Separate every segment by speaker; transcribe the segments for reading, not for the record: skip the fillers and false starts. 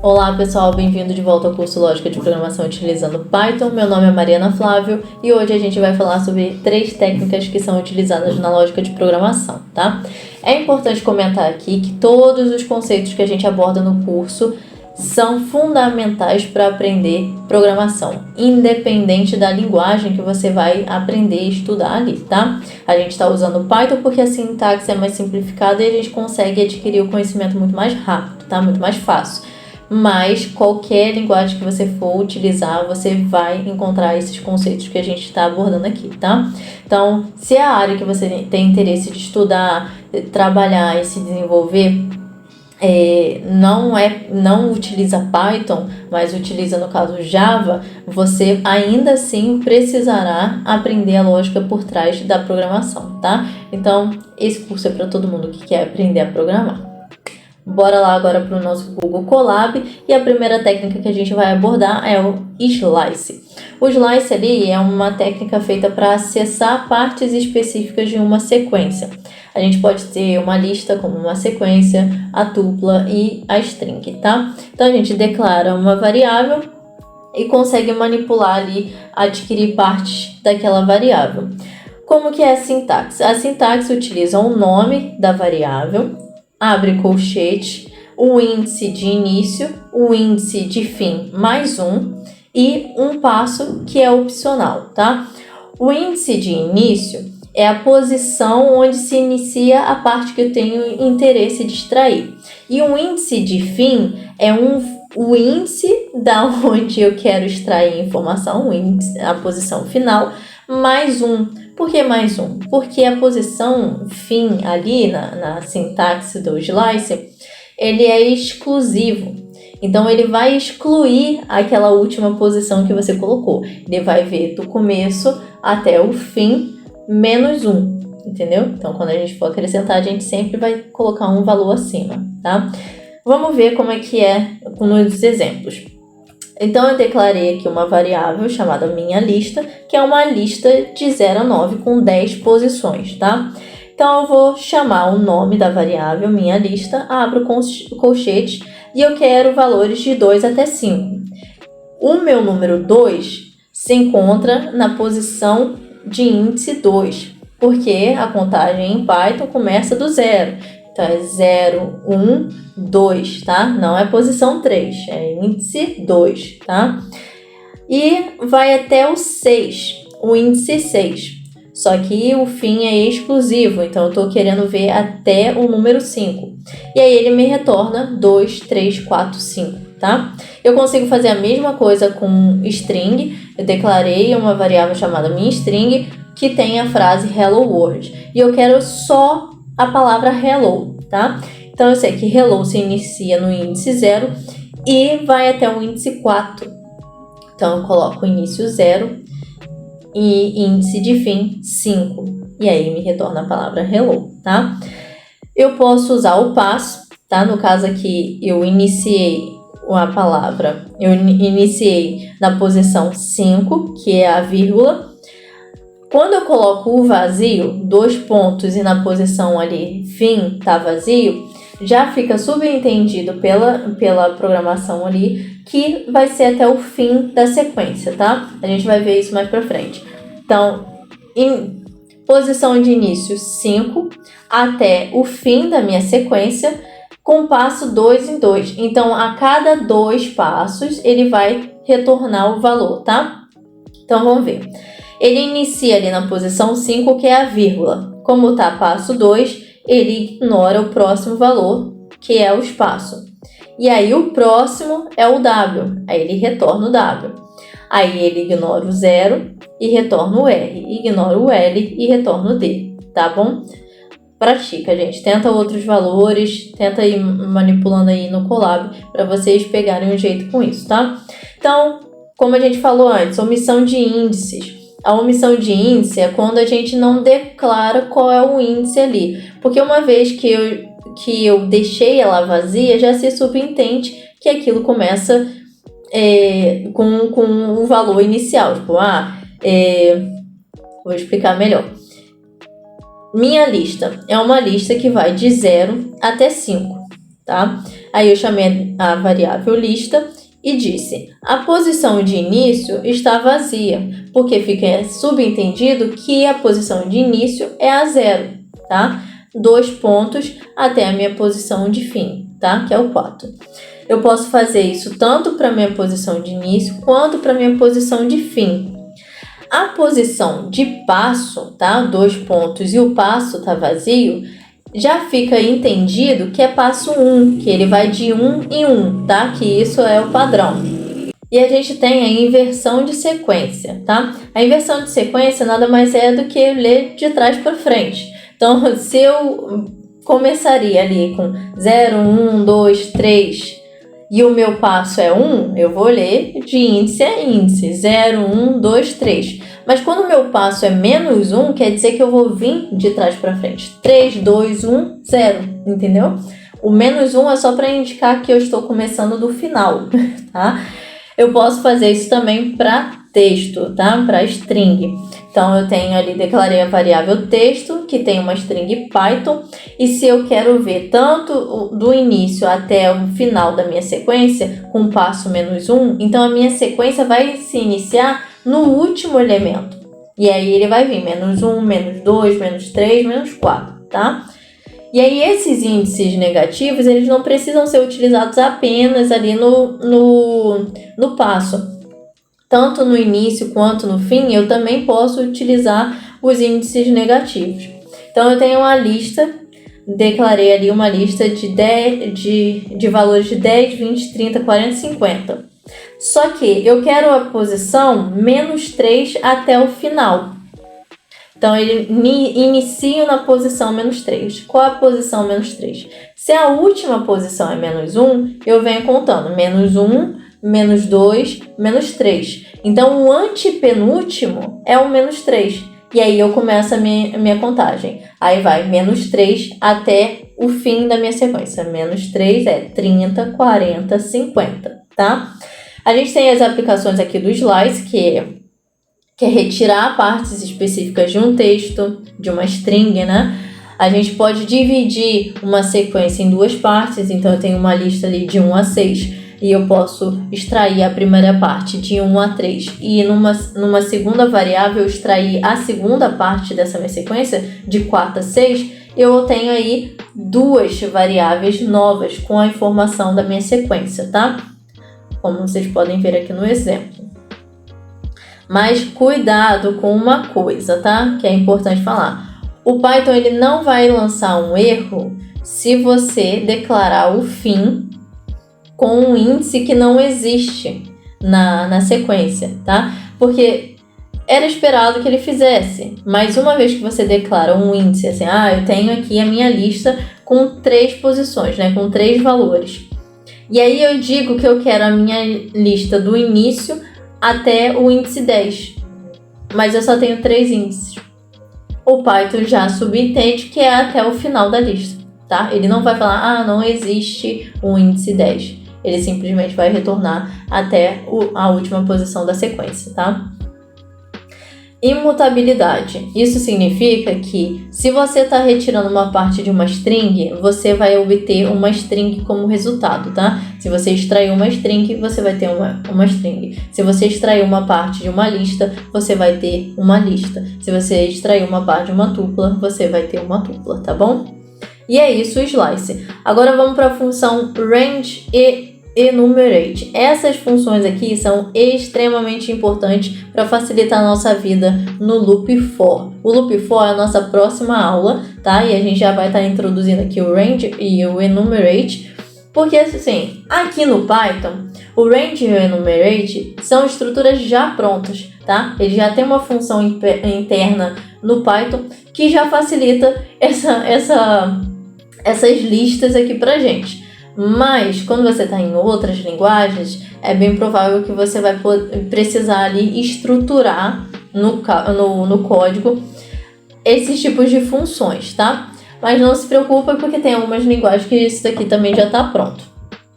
Speaker 1: Olá pessoal, bem-vindo de volta ao curso Lógica de Programação utilizando Python. Meu nome é Mariana Flávio e hoje a gente vai falar sobre 3 técnicas que são utilizadas na lógica de programação, tá? É importante comentar aqui que todos os conceitos que a gente aborda no curso são fundamentais para aprender programação, independente da linguagem que você vai aprender e estudar ali, tá? A gente está usando Python porque a sintaxe é mais simplificada e a gente consegue adquirir o conhecimento muito mais rápido, tá? Muito mais fácil. Mas qualquer linguagem que você for utilizar, você vai encontrar esses conceitos que a gente está abordando aqui, tá? Então, se é a área que você tem interesse de estudar, trabalhar e se desenvolver, não utiliza Python, mas utiliza, no caso, Java, você ainda assim precisará aprender a lógica por trás da programação, tá? Então, esse curso é para todo mundo que quer aprender a programar. Bora lá agora para o nosso Google Colab e a primeira técnica que a gente vai abordar é o Slice. O Slice ali é uma técnica feita para acessar partes específicas de uma sequência. A gente pode ter uma lista como uma sequência, a tupla e a string, tá? Então a gente declara uma variável e consegue manipular ali, adquirir partes daquela variável. Como que é a sintaxe? A sintaxe utiliza o nome da variável, abre colchete, o índice de início, o índice de fim mais um e um passo que é opcional, tá? O índice de início é a posição onde se inicia a parte que eu tenho interesse de extrair. E o índice de fim é o índice da onde eu quero extrair informação, o índice, a posição final, mais um. Por que mais um? Porque a posição fim ali na sintaxe do Slice, ele é exclusivo. Então, ele vai excluir aquela última posição que você colocou. Ele vai ver do começo até o fim, menos um, entendeu? Então, quando a gente for acrescentar, a gente sempre vai colocar um valor acima, tá? Vamos ver como é que é nos exemplos. Então, eu declarei aqui uma variável chamada minha lista, que é uma lista de 0 a 9 com 10 posições, tá? Então, eu vou chamar o nome da variável, minha lista, abro colchete e eu quero valores de 2 até 5. O meu número 2 se encontra na posição de índice 2, porque a contagem em Python começa do 0. Então, é 0, 1, 2, tá? Não é posição 3, é índice 2, tá? E vai até o 6, o índice 6. Só que o fim é exclusivo, então eu estou querendo ver até o número 5. E aí ele me retorna 2, 3, 4, 5, tá? Eu consigo fazer a mesma coisa com string. Eu declarei uma variável chamada minString que tem a frase Hello World. E eu quero só a palavra hello, tá? Então, eu sei que hello se inicia no índice 0 e vai até o índice 4. Então, eu coloco início 0 e índice de fim 5. E aí, me retorna a palavra hello, tá? Eu posso usar o passo, tá? No caso aqui, eu iniciei a palavra, eu iniciei na posição 5, que é a vírgula. Quando eu coloco o vazio, 2 pontos e na posição ali fim tá vazio, já fica subentendido pela programação ali que vai ser até o fim da sequência, tá? A gente vai ver isso mais pra frente. Então, em posição de início 5 até o fim da minha sequência, com passo 2 em 2. Então, a cada 2 passos, ele vai retornar o valor, tá? Então, vamos ver. Ele inicia ali na posição 5, que é a vírgula. Como está passo 2, ele ignora o próximo valor, que é o espaço. E aí o próximo é o W, aí ele retorna o W. Aí ele ignora o 0 e retorna o R, ignora o L e retorna o D, tá bom? Pratica, gente. Tenta outros valores, tenta ir manipulando aí no Colab para vocês pegarem um jeito com isso, tá? Então, como a gente falou antes, omissão de índices. A omissão de índice é quando a gente não declara qual é o índice ali. Porque uma vez que eu deixei ela vazia, já se subentende que aquilo começa com o valor inicial. Tipo, vou explicar melhor. Minha lista é uma lista que vai de 0 até 5, tá? Aí eu chamei a variável lista e disse: a posição de início está vazia, porque fica subentendido que a posição de início é a 0, tá? 2 pontos até a minha posição de fim, tá? Que é o 4. Eu posso fazer isso tanto para a minha posição de início quanto para a minha posição de fim. A posição de passo, tá? 2 pontos e o passo tá vazio, já fica entendido que é passo 1, que ele vai de 1 em 1, tá? Que isso é o padrão. E a gente tem a inversão de sequência, tá? A inversão de sequência nada mais é do que ler de trás para frente. Então, se eu começaria ali com 0, 1, 2, 3 e o meu passo é 1, eu vou ler de índice a índice, 0, 1, 2, 3. Mas quando o meu passo é menos 1, quer dizer que eu vou vir de trás para frente. 3, 2, 1, 0, entendeu? O menos 1 é só para indicar que eu estou começando do final, tá? Eu posso fazer isso também para texto, tá? Para string. Então, eu tenho ali, declarei a variável texto, que tem uma string Python, e se eu quero ver tanto do início até o final da minha sequência, com o passo menos 1, então a minha sequência vai se iniciar no último elemento. E aí ele vai vir menos 1, menos 2, menos 3, menos 4, tá? E aí esses índices negativos, eles não precisam ser utilizados apenas ali no passo. Tanto no início quanto no fim, eu também posso utilizar os índices negativos. Então, eu tenho uma lista, declarei ali uma lista de valores de 10, 20, 30, 40, 50. Só que eu quero a posição menos 3 até o final. Então, ele inicia na posição menos 3. Qual é a posição menos 3? Se a última posição é menos 1, eu venho contando menos 1, menos 2, menos 3. Então, o antepenúltimo é o menos 3. E aí, eu começo a minha contagem. Aí vai menos 3 até o fim da minha sequência. Menos 3 é 30, 40, 50, tá? A gente tem as aplicações aqui do Slice, que é retirar partes específicas de um texto, de uma string, né? A gente pode dividir uma sequência em 2 partes. Então, eu tenho uma lista ali de 1 a 6. E eu posso extrair a primeira parte de 1 a 3 e numa segunda variável extrair a segunda parte dessa minha sequência de 4 a 6, eu tenho aí 2 variáveis novas com a informação da minha sequência, tá? Como vocês podem ver aqui no exemplo. Mas cuidado com uma coisa, tá? Que é importante falar. O Python ele não vai lançar um erro se você declarar o fim com um índice que não existe na sequência, tá? Porque era esperado que ele fizesse, mas uma vez que você declara um índice, assim, eu tenho aqui a minha lista com 3 posições, né? Com 3 valores. E aí eu digo que eu quero a minha lista do início até o índice 10, mas eu só tenho 3 índices. O Python já subentende que é até o final da lista, tá? Ele não vai falar, não existe um índice 10. Ele simplesmente vai retornar até a última posição da sequência, tá? Imutabilidade. Isso significa que se você está retirando uma parte de uma string, você vai obter uma string como resultado, tá? Se você extrair uma string, você vai ter uma string. Se você extrair uma parte de uma lista, você vai ter uma lista. Se você extrair uma parte de uma tupla, você vai ter uma tupla, tá bom? E é isso o Slice. Agora vamos para a função range e enumerate. Essas funções aqui são extremamente importantes para facilitar a nossa vida no loop for. O loop for é a nossa próxima aula, tá? E a gente já vai estar introduzindo aqui o range e o enumerate, porque assim, aqui no Python, o range e o enumerate são estruturas já prontas, tá? Ele já tem uma função interna no Python que já facilita essas listas aqui pra gente. Mas, quando você está em outras linguagens, é bem provável que você vai precisar ali estruturar no código esses tipos de funções, tá? Mas não se preocupa, porque tem algumas linguagens que isso daqui também já está pronto.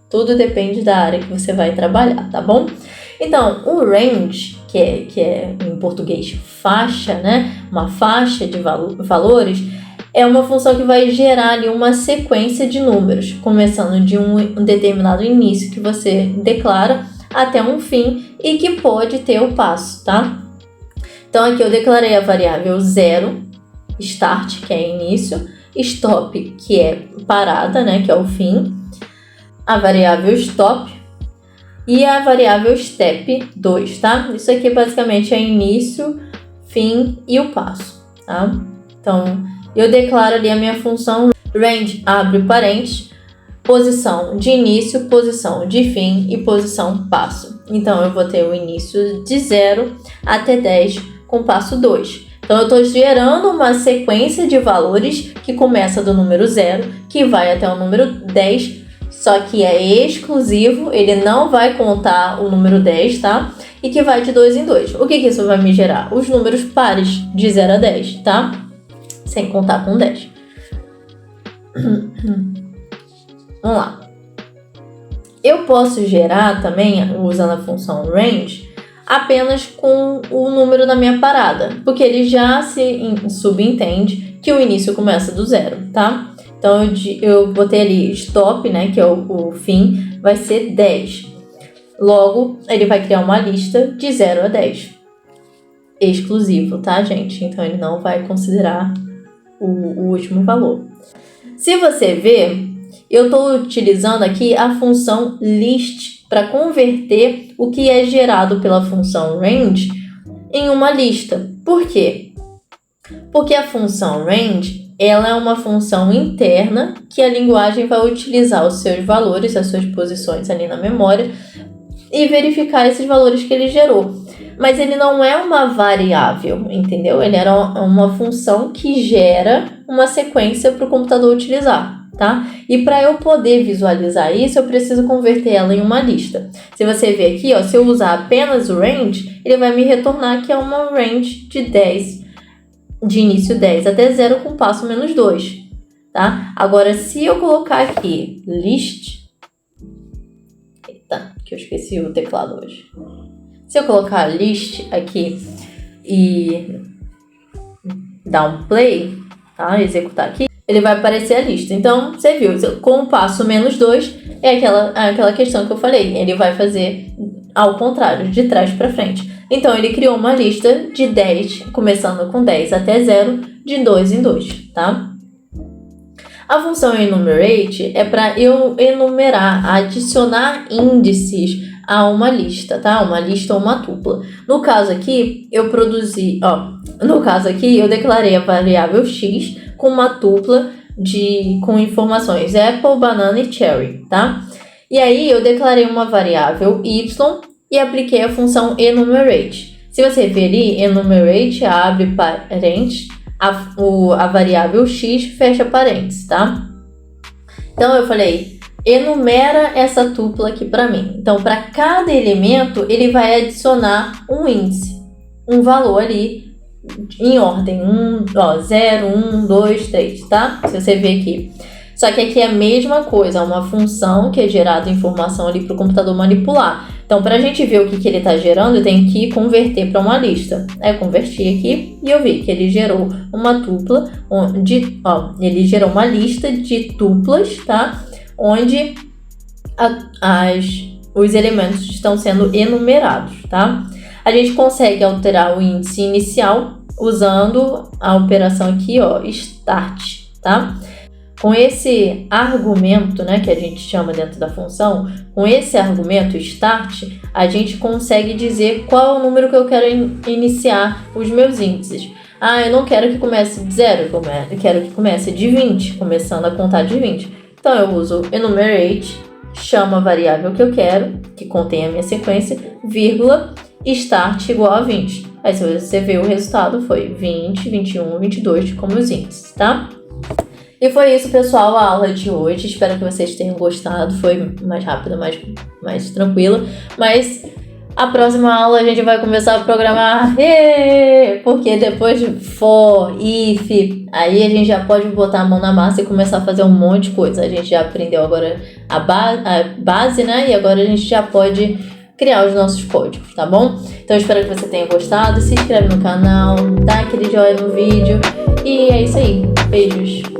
Speaker 1: Tudo depende da área que você vai trabalhar, tá bom? Então, o range, que é em português faixa, né? Uma faixa de valores, é uma função que vai gerar ali uma sequência de números, começando de um determinado início que você declara até um fim e que pode ter o passo, tá? Então aqui eu declarei a variável 0, start, que é início, stop, que é parada, né, que é o fim, a variável stop e a variável step 2, tá? Isso aqui basicamente é início, fim e o passo, tá? Então, eu declaro ali a minha função range, abre parênteses, posição de início, posição de fim e posição passo. Então, eu vou ter o início de 0 até 10 com passo 2. Então, eu estou gerando uma sequência de valores que começa do número 0, que vai até o número 10, só que é exclusivo, ele não vai contar o número 10, tá? E que vai de 2 em 2. O que isso vai me gerar? Os números pares de 0 a 10, tá? Sem contar com 10. Vamos lá. Eu posso gerar também, usando a função range, apenas com o número da minha parada, porque ele já se subentende que o início começa do 0, tá? Então eu botei ali stop, né, que é o fim, vai ser 10. Logo, ele vai criar uma lista de 0 a 10. Exclusivo, tá, gente? Então ele não vai considerar o último valor. Se você ver, eu estou utilizando aqui a função list para converter o que é gerado pela função range em uma lista. Por quê? Porque a função range, ela é uma função interna que a linguagem vai utilizar os seus valores, as suas posições ali na memória e verificar esses valores que ele gerou. Mas ele não é uma variável, entendeu? Ele era uma função que gera uma sequência para o computador utilizar, tá? E para eu poder visualizar isso, eu preciso converter ela em uma lista. Se você ver aqui, ó, se eu usar apenas o range, ele vai me retornar que é uma range de 10, de início 10 até 0 com passo menos 2, tá? Agora, se eu colocar aqui list... Eita, que eu esqueci o teclado hoje. Se eu colocar list aqui e dar um play, tá? Executar aqui, ele vai aparecer a lista. Então, você viu, com o passo menos 2, é aquela questão que eu falei. Ele vai fazer ao contrário, de trás para frente. Então, ele criou uma lista de 10, começando com 10 até 0, de 2 em 2, tá? A função enumerate é para eu enumerar, adicionar índices a uma lista, tá? Uma lista ou uma tupla. No caso aqui, eu declarei a variável x com uma tupla com informações Apple, Banana e Cherry, tá? E aí, eu declarei uma variável y e apliquei a função enumerate. Se você ver ali, enumerate abre parênteses, a variável x fecha parênteses, tá? Então, eu falei, enumera essa tupla aqui para mim. Então, para cada elemento, ele vai adicionar um índice, um valor ali em ordem, 0, 1, 2, 3, tá? Se você ver aqui. Só que aqui é a mesma coisa, uma função que é gerada informação ali para o computador manipular. Então, para a gente ver o que ele está gerando, eu tenho que converter para uma lista. Aí eu converti aqui e eu vi que ele gerou uma tupla, ele gerou uma lista de tuplas, tá? Onde os elementos estão sendo enumerados, tá? A gente consegue alterar o índice inicial usando a operação aqui, start, tá? Com esse argumento, né, que a gente chama dentro da função, com esse argumento start, a gente consegue dizer qual é o número que eu quero iniciar os meus índices. Eu não quero que comece de 0, eu quero que comece de 20, começando a contar de 20. Então, eu uso enumerate, chamo a variável que eu quero, que contém a minha sequência, vírgula, start igual a 20. Aí, se você ver o resultado, foi 20, 21, 22 como os índices, tá? E foi isso, pessoal, a aula de hoje. Espero que vocês tenham gostado. Foi mais rápida, mais tranquila. Mas a próxima aula a gente vai começar a programar, porque depois de for, if, aí a gente já pode botar a mão na massa e começar a fazer um monte de coisa. A gente já aprendeu agora a base, né? E agora a gente já pode criar os nossos códigos, tá bom? Então, eu espero que você tenha gostado. Se inscreve no canal, dá aquele joinha no vídeo E é isso aí. Beijos.